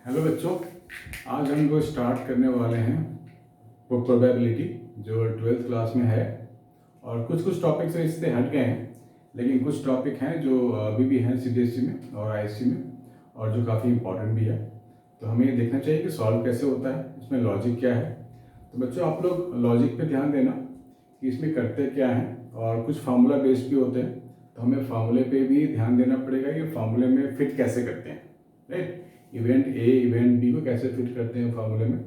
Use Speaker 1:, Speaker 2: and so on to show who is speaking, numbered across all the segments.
Speaker 1: Hello बच्चों, आज हम लोग स्टार्ट करने वाले हैं वो प्रोबेबिलिटी जो 12th क्लास में है। और कुछ टॉपिक्स इससे हट गए हैं, लेकिन कुछ टॉपिक हैं जो अभी भी हैं सीबीएसई में और आईएससी में, और जो काफ़ी इंपॉर्टेंट भी है। तो हमें ये देखना चाहिए कि सॉल्व कैसे होता है, इसमें लॉजिक क्या है। तो बच्चों, आप लोग लॉजिक पे ध्यान देना कि इसमें करते क्या हैं, और कुछ फार्मूला बेस्ड भी होते हैं, तो हमें फार्मूले पे भी ध्यान देना पड़ेगा कि फार्मूले में फिट कैसे करते हैं, right. Event A event B को कैसे फिट करते हैं फार्मूले में,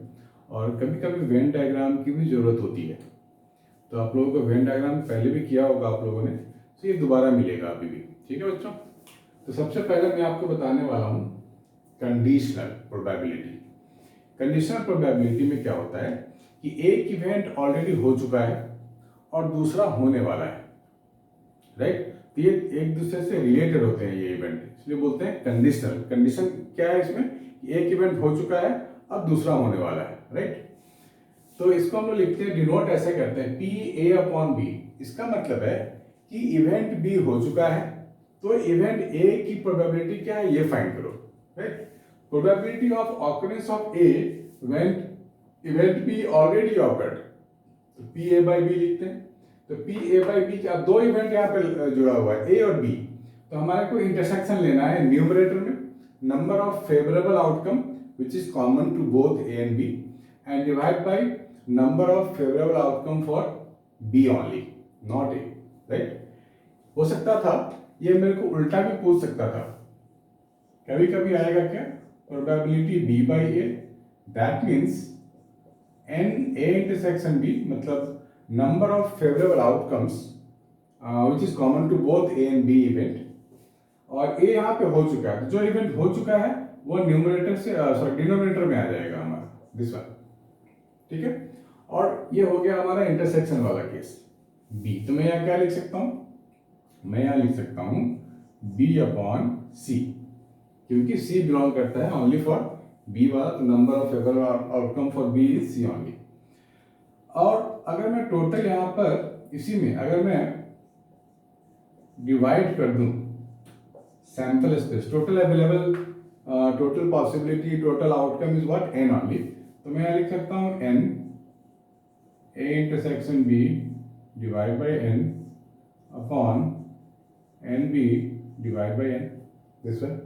Speaker 1: और कभी कभी वेन डायग्राम की भी ज़रूरत होती है। तो आप लोगों को वेन डायग्राम पहले भी किया होगा आप लोगों ने, तो ये दोबारा मिलेगा अभी भी। ठीक है बच्चों, तो सबसे पहले मैं आपको बताने वाला हूँ कंडीशनल प्रोबेबिलिटी। कंडीशनल प्रोबेबिलिटी में क्या होता है कि एक इवेंट ऑलरेडी हो चुका है और दूसरा होने वाला है, राइट। तो ये एक दूसरे से रिलेटेड होते हैं ये इवेंट, इसलिए बोलते हैं कंडीशनल। कंडीशन क्या है इसमें कि एक इवेंट हो चुका है, अब दूसरा होने वाला है, राइट। तो इसको हम लोग लिखते हैं, डिनोट ऐसे करते हैं पी ए अपॉन बी। इसका मतलब है कि इवेंट बी हो चुका है, तो इवेंट ए की प्रोबेबिलिटी क्या है ये फाइंड करो, right. Probability of occurrence of A when event B already occurred, तो पी ए बाई बी लिखते हैं। तो पी ए बाई बी क्या, दो इवेंट यहाँ पे जुड़ा हुआ है ए और बी, तो हमारे को इंटरसेक्शन लेना है न्यूमरेटर में number of favourable outcome which is common to both A and B, and divide by number of favourable outcome for B only, not A, right. हो सकता था ये मेरे को उल्टा भी पूछ सकता था, कभी कभी आएगा क्या, probability B by A, that means n A intersection B, मतलब number of favorable outcomes which is common to both A and B event, और A यहाँ पे हो चुका है, जो इवेंट हो चुका है वो न्यूमरेटर से डिनोमिनेटर में आ जाएगा हमारा, दिस वन, ठीक है। और ये हो गया हमारा इंटरसेक्शन वाला केस B। तो मैं यहाँ क्या लिख सकता हूँ, मैं यहाँ लिख सकता हूँ B अपॉन C, क्योंकि C बिलोंग करता है ओनली फॉर B वाला, तो number of favourable outcome for B is C only. और अगर मैं टोटल यहां पर इसी में अगर मैं डिवाइड कर दूं sample space, total available, total possibility, total outcome is what, n only. तो मैं यहां लिख सकता हूं n A intersection B divide by n upon n B divide by n, this one.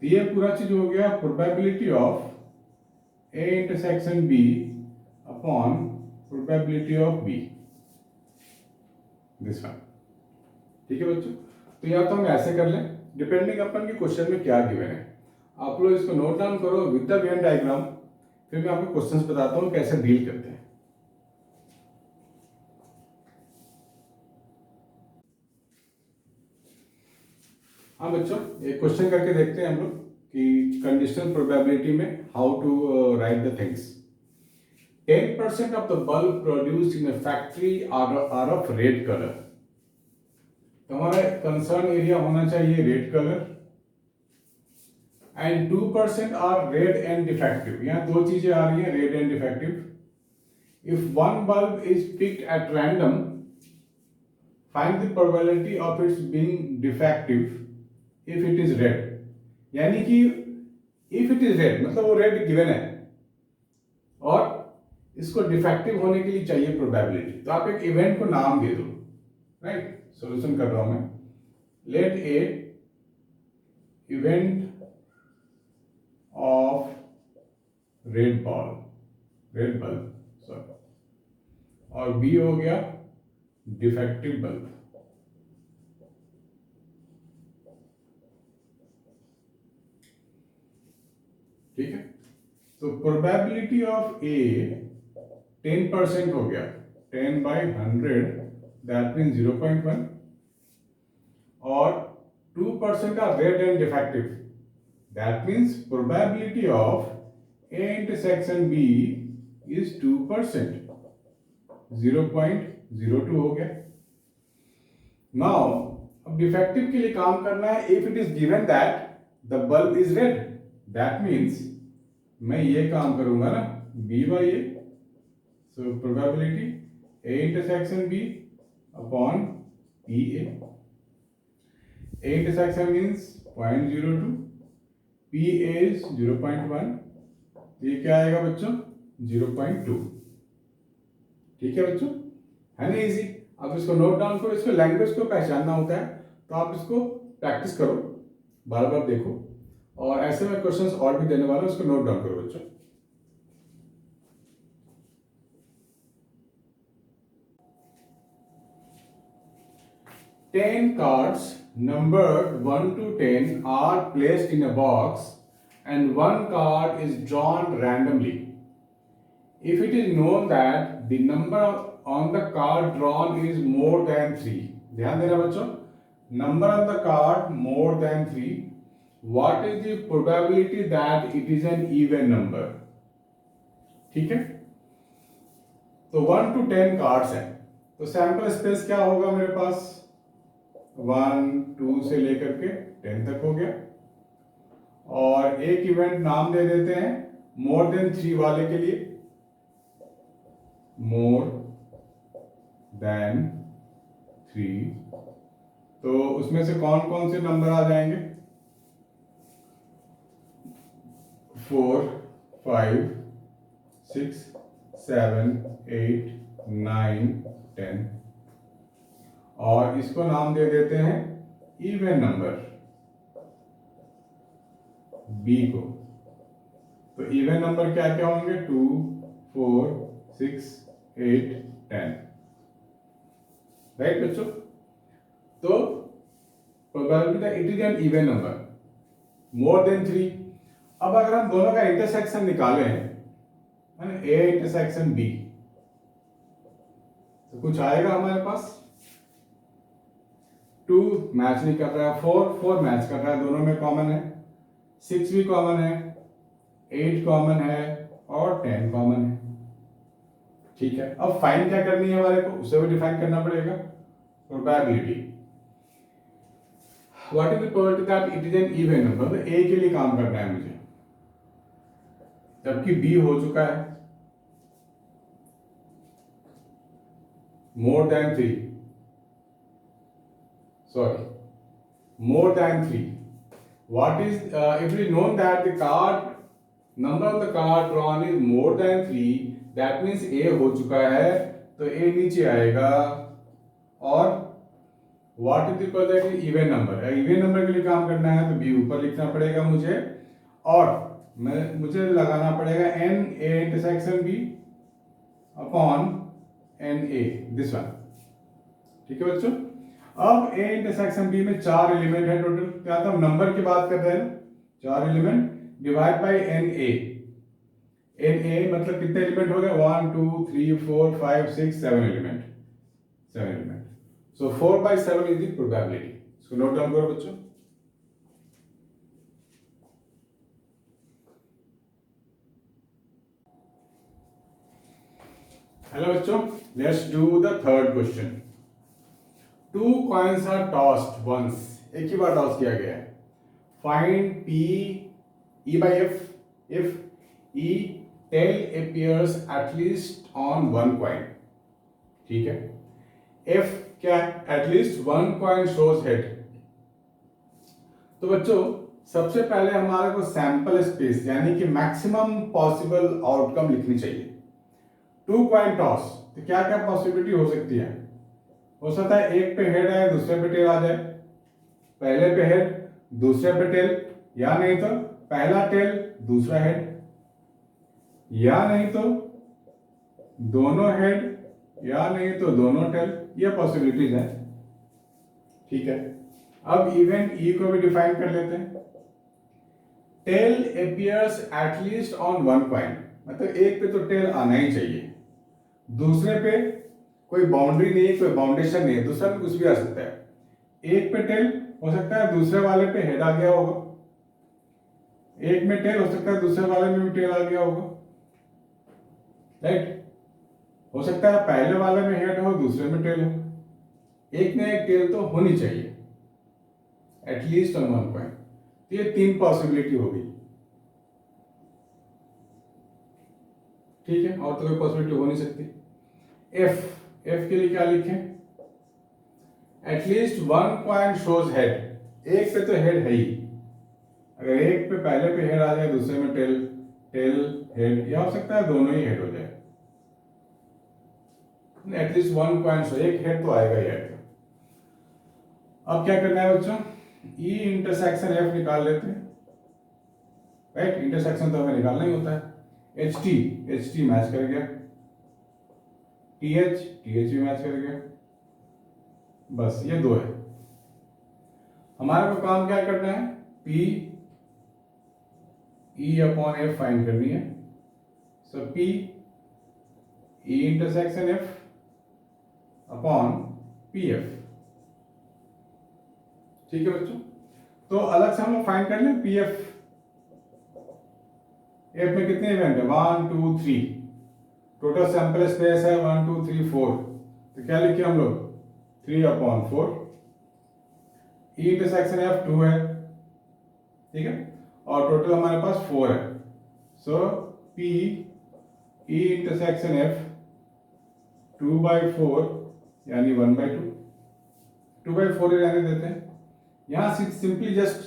Speaker 1: तो ये पूरा चीज हो गया probability of A intersection B upon probability of B, this one. ठीक है बच्चों, तो या तो हम ऐसे कर लें, डिपेंडिंग अपन के क्वेश्चन में क्या गिवन है। आप लोग इसको नोट डाउन करो विद द वेन डायग्राम, फिर मैं आपको क्वेश्चंस बताता हूं कैसे डील करते हैं। हाँ बच्चों, एक क्वेश्चन करके देखते हैं हम लोग कि कंडीशनल प्रोबेबिलिटी में how to write the things. 10% of the bulb produced in a factory are of red color। तो हमारा कंसर्न एरिया होना चाहिए red colour, and 2% are red and defective. यहाँ दो चीजें आ रही हैं, red and defective. If one bulb is picked at random, find the probability of its being defective if it is red. यानी कि इफ इट इज रेड मतलब वो रेड गिवन है और इसको डिफेक्टिव होने के लिए चाहिए प्रोबेबिलिटी, तो आप एक इवेंट को नाम दे दो, राइट। सॉल्यूशन कर रहा हूं मैं, let A event of red bulb sorry, और बी हो गया डिफेक्टिव बल्ब। ठीक है, तो प्रोबेबिलिटी ऑफ ए 10% हो गया, 10 by 100 दैट मीन 0.1, और 2% का red and defective, that means probability of A intersection B is 2%, 0.02 हो गया। नाउ अब डिफेक्टिव के लिए काम करना है, if it is given that the bulb is red, that means मैं ये काम करूंगा ना B by A, so probability A intersection B upon P A. A intersection means 0.02, P is 0.1, ये क्या आएगा बच्चों 0.2। ठीक है बच्चों, है ना इजी। अब इसको नोट डाउन करो, इसको लैंग्वेज को पहचानना होता है तो आप इसको प्रैक्टिस करो, बार बार देखो, और ऐसे में क्वेश्चंस और भी देने वाला हूं, उसको नोट डाउन करो बच्चों। Ten cards numbered 1 to 10 are placed in a box and one card is drawn randomly. If it is known that the number on the card drawn is more than 3, ध्यान देना बच्चों, number on the card more than 3, what is the probability that it is an even number? ठीक है, तो 1 to 10 cards हैं, तो sample space क्या होगा मेरे पास 1 2 से लेकर के 10 तक हो गया, और एक इवेंट नाम दे देते हैं मोर देन 3 वाले के लिए, मोर देन 3, तो उसमें से कौन कौन से नंबर आ जाएंगे 4 5 6 7 8 9 10, और इसको नाम दे देते हैं इवन नंबर बी को। तो इवन नंबर क्या क्या होंगे 2 4 6 8 10, राइट बच्चों। तो probability that it is an even number more than 3। अब अगर हम दोनों का इंटरसेक्शन निकालें, है ना, ए इंटरसेक्शन बी, तो कुछ आएगा हमारे पास 2 मैच नहीं कर रहा है, 4 मैच कर रहा है, दोनों में कॉमन है, 6 भी कॉमन है, 8 कॉमन है और 10 कॉमन है। ठीक है, अब फाइंड क्या करनी है हमारे को, उसे भी डिफाइन करना पड़ेगा, probability. What is the probability that it is an even number, मतलब ए के लिए काम करना है मुझे, जबकि बी हो चुका है more than 3, sorry, more than 3. What is if it is known that the card number of the card drawn is more than 3, that means A हो चुका है, तो A नीचे आएगा, और what is the probability even number, even number के लिए काम करना है तो B ऊपर लिखना पड़ेगा मुझे, और मुझे लगाना पड़ेगा N A intersection B upon N A, this one. ठीक है बच्चों, अब ए इंटरसेक्शन बी में 4 एलिमेंट है टोटल, क्या तो हम नंबर की बात कर रहे हैं, 4 element divide by n A मतलब कितने एलिमेंट हो गए 1 2 3 4 5 6 7 element, 7 element, so 4/7 is the probability. इसको नोट डाउन करो बच्चों। हेलो बच्चों, let's do the third question. 2 coins are tossed once, एक ही बार टॉस किया गया है, find P E by F if E tail appears at least on 1 coin। ठीक है, F क्या है, at least 1 coin shows head। तो बच्चों सबसे पहले हमारे को सैंपल स्पेस यानी कि मैक्सिमम पॉसिबल आउटकम लिखनी चाहिए। 2 coin टॉस, तो क्या क्या पॉसिबिलिटी हो सकती है, हो सकता है एक पे हेड आए दूसरे पे टेल आ जाए, पहले पे हेड दूसरे पे टेल, या नहीं तो पहला टेल दूसरा हेड, या नहीं तो दोनों हेड, या नहीं तो दोनों टेल, ये पॉसिबिलिटीज है। ठीक है, अब इवेंट ई को भी डिफाइन कर लेते हैं। Tail appears at least on 1 coin, मतलब एक पे तो टेल आना ही चाहिए, दूसरे पे कोई बाउंड्री नहीं है, कोई बाउंडेशन नहीं है, दूसरा में कुछ भी आ सकता है। एक पे टेल हो सकता है दूसरे वाले पे हेड आ गया होगा, एक में टेल हो सकता है दूसरे वाले में भी टेल आ गया होगा, राइट। हो सकता है पहले वाले में हेड हो दूसरे में टेल हो, एक में एक टेल तो होनी चाहिए एटलीस्ट ऑन 1 coin। तो ये 3 पॉसिबिलिटी हो गई। ठीक है, और तो कोई पॉसिबिलिटी हो नहीं सकती। एफ के लिए क्या लिखें, एटलीस्ट 1 coin shows हेड, एक पे तो हेड है ही, अगर एक पे पहले पे हेड आ जाए, दूसरे में टेल, टेल हेड, या हो सकता है दोनों ही हेड हो जाए, एटलीस्ट वन पॉइंट, सो एक हेड तो आएगा ही आएगा। अब क्या करना है बच्चों, ई इंटरसेक्शन एफ निकाल लेते हैं, राइट। इंटरसेक्शन तो हमें निकालना ही होता है। एच टी मैच कर गया, टी एच भी मैच कर गया, बस ये दो है। हमारे को काम क्या करना है, P E upon F find करनी है। So P E intersection F upon P F, ठीक है बच्चों। तो अलग से हम लोग फाइंड कर लें पी एफ। एफ में कितने इवेंट है, 1 2 3, टोटल सैंपल स्पेस है 1 2 3 4, तो क्या लिखे हम लोग 3/4। ई इंटरसेक्शन एफ 2 है, ठीक है, और टोटल हमारे पास 4 है। So P E intersection F 2/4 यानी 1/2, 2/4 ही रहने देते हैं। यहाँ सिंपली जस्ट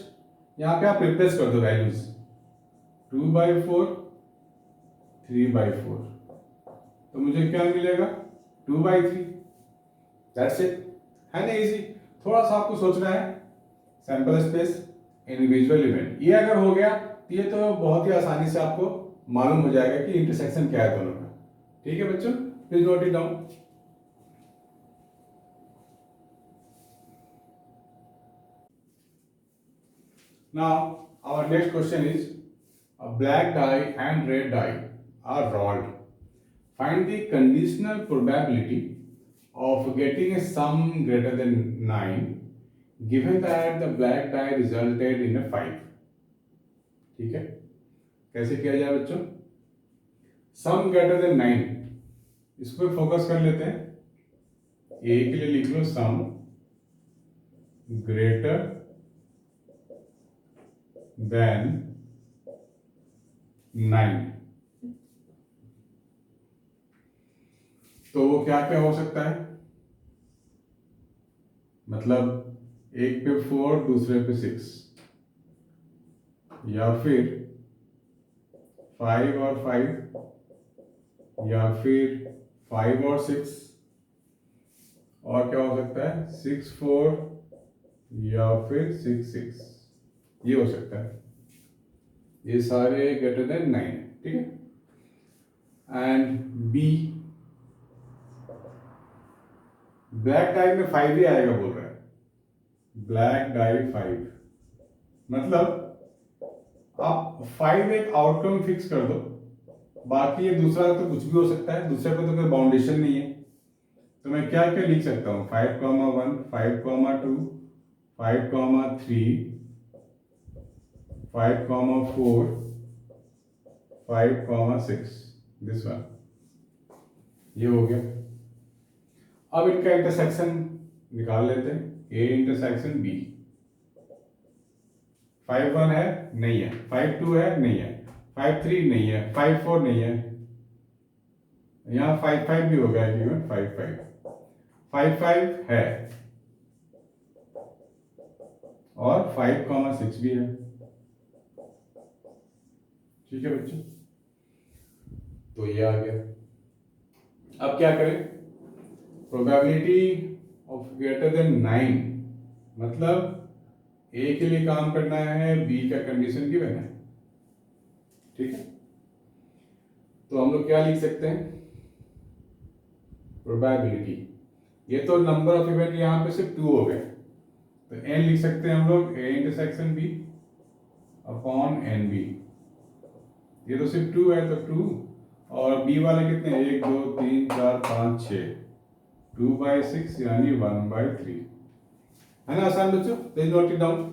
Speaker 1: यहाँ पे आप रिप्लेस कर दो वैल्यूज, 2/4 3/4, तो मुझे क्या मिलेगा 2/3। दैट्स इट, है ना, इजी। थोड़ा सा आपको सोचना है, सैंपल स्पेस इंडिविजुअल इवेंट, ये अगर हो गया तो ये तो बहुत ही आसानी से आपको मालूम हो जाएगा कि इंटरसेक्शन क्या है दोनों का। ठीक है बच्चों, please note it down. Now our next question is, a black die and red die are rolled. Find the conditional probability of getting a sum greater than 9 given that the black die resulted in a 5. ठीक है, कैसे किया जाए बच्चों, सम greater than 9, इस पर focus कर लेते हैं। ए के लिए लिख लो सम ग्रेटर देन 9, तो वो क्या क्या हो सकता है, मतलब एक पे 4 दूसरे पे 6, या फिर 5 और 5, या फिर 5 और 6, और क्या हो सकता है 6 4, या फिर 6 6, ये हो सकता है। ये सारे ग्रेटर देन 9 है, ठीक है। एंड बी, ब्लैक डाई में 5 ही आएगा बोल रहा है, ब्लैक डाई 5, मतलब आप 5 एक आउटकम फिक्स कर दो, बाकी ये दूसरा तो कुछ भी हो सकता है, दूसरे पे तो कोई बाउंडेशन नहीं है। तो मैं क्या क्या लिख सकता हूँ, 5,1 5,2 5,3 5,4 5,6, दिस वन, ये हो गया। अब इनका इंटरसेक्शन निकाल लेते हैं, ए इंटरसेक्शन बी। 5,1 है, नहीं है, 5,2 है, नहीं है, 5,3 नहीं है, 5,4 नहीं है, यहाँ 5,5 भी हो गया, 5,5 5,5 है, और 5,6 भी है। ठीक है बच्चों, तो ये आ गया। अब क्या करें, प्रोबेबिलिटी ऑफ ग्रेटर देन 9, मतलब ए के लिए काम करना है, बी का कंडीशन गिवन है, ठीक है। तो हम लोग क्या लिख सकते हैं, प्रोबेबिलिटी, ये तो नंबर ऑफ इवेंट यहाँ पे सिर्फ 2 हो गए, तो एन लिख सकते हैं हम लोग, A intersection B upon n B, ये तो सिर्फ 2 है तो 2, और बी वाले कितने, 1 2 3 4 5 6, 2/6 यानी 1/3, है ना आसान बच्चों, प्लीज नोट इट डाउन।